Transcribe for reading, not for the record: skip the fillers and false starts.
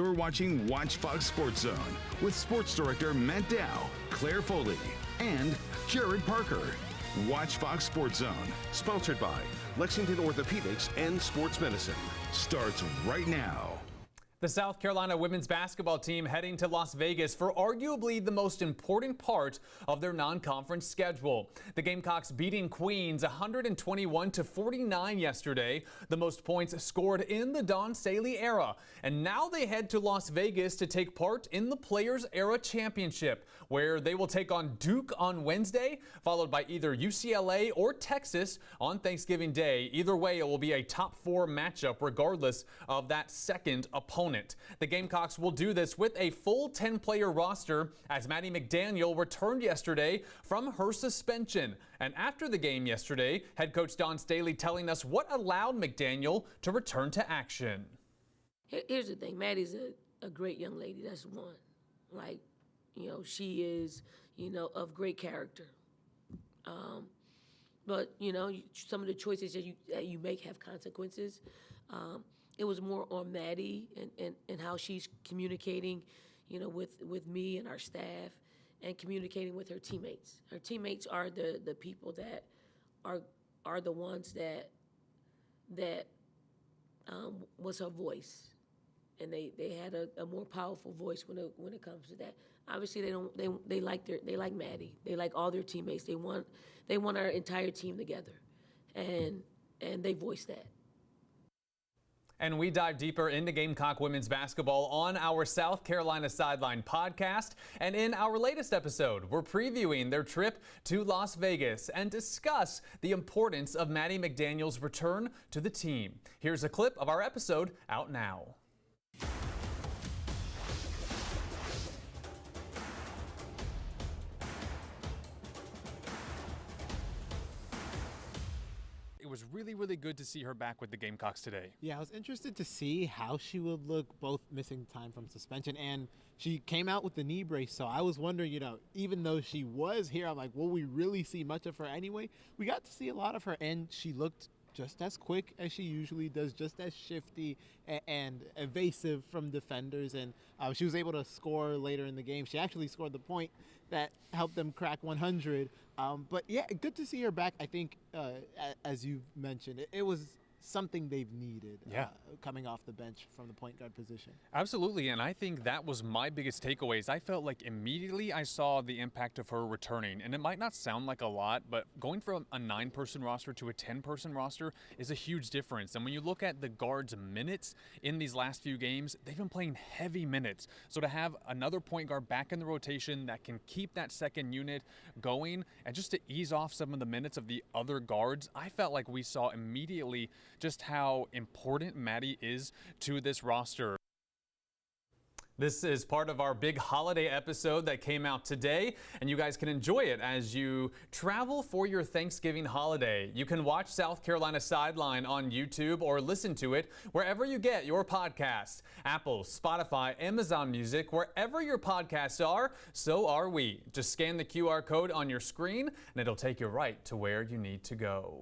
You're watching Watch Fox Sports Zone with Sports Director Matt Dow, Claire Foley, and Jared Parker. Watch Fox Sports Zone, sponsored by Lexington Orthopedics and Sports Medicine, starts right now. The South Carolina women's basketball team heading to Las Vegas for arguably the most important part of their non-conference schedule. The Gamecocks beating Queens 121-49 yesterday, the most points scored in the Dawn Staley era. And now they head to Las Vegas to take part in the Players Era Championship, where they will take on Duke on Wednesday, followed by either UCLA or Texas on Thanksgiving Day. Either way, it will be a top 4 matchup regardless of that second opponent. The Gamecocks will do this with a full 10-player roster as Maddie McDaniel returned yesterday from her suspension. And after the game yesterday, head coach Dawn Staley telling us what allowed McDaniel to return to action. Here's the thing. Maddie's a great young lady. That's one. Like, she is, of great character. But, some of the choices that you make have consequences. It was more on Maddie and how she's communicating, with me and our staff and communicating with her teammates. Her teammates are the people that are the ones that was her voice. And they had a more powerful voice when it comes to that. Obviously, they like Maddie. They like all their teammates. They want our entire team together, and they voice that. And we dive deeper into Gamecock women's basketball on our South Carolina Sideline podcast. And in our latest episode, we're previewing their trip to Las Vegas and discuss the importance of Maddie McDaniel's return to the team. Here's a clip of our episode out now. It was really good to see her back with the Gamecocks today. Yeah, I was interested to see how she would look, both missing time from suspension, and she came out with the knee brace. So I was wondering, even though she was here, I'm like, will we really see much of her anyway? We got to see a lot of her, and she looked just as quick as she usually does, just as shifty and evasive from defenders. And she was able to score later in the game. She actually scored the point that helped them crack 100. But yeah, good to see her back. I think, as you've mentioned, it was something they've needed coming off the bench from the point guard position. Absolutely, and I think that was my biggest takeaways. I felt like immediately I saw the impact of her returning, and it might not sound like a lot, but going from a 9-person roster to a 10-person roster is a huge difference. And when you look at the guards' minutes in these last few games, they've been playing heavy minutes. So to have another point guard back in the rotation that can keep that second unit going and just to ease off some of the minutes of the other guards, I felt like we saw immediately just how important Maddie is to this roster. This is part of our big holiday episode that came out today, and you guys can enjoy it as you travel for your Thanksgiving holiday. You can watch South Carolina Sideline on YouTube or listen to it wherever you get your podcasts. Apple, Spotify, Amazon Music, wherever your podcasts are, so are we. Just scan the QR code on your screen, and it'll take you right to where you need to go.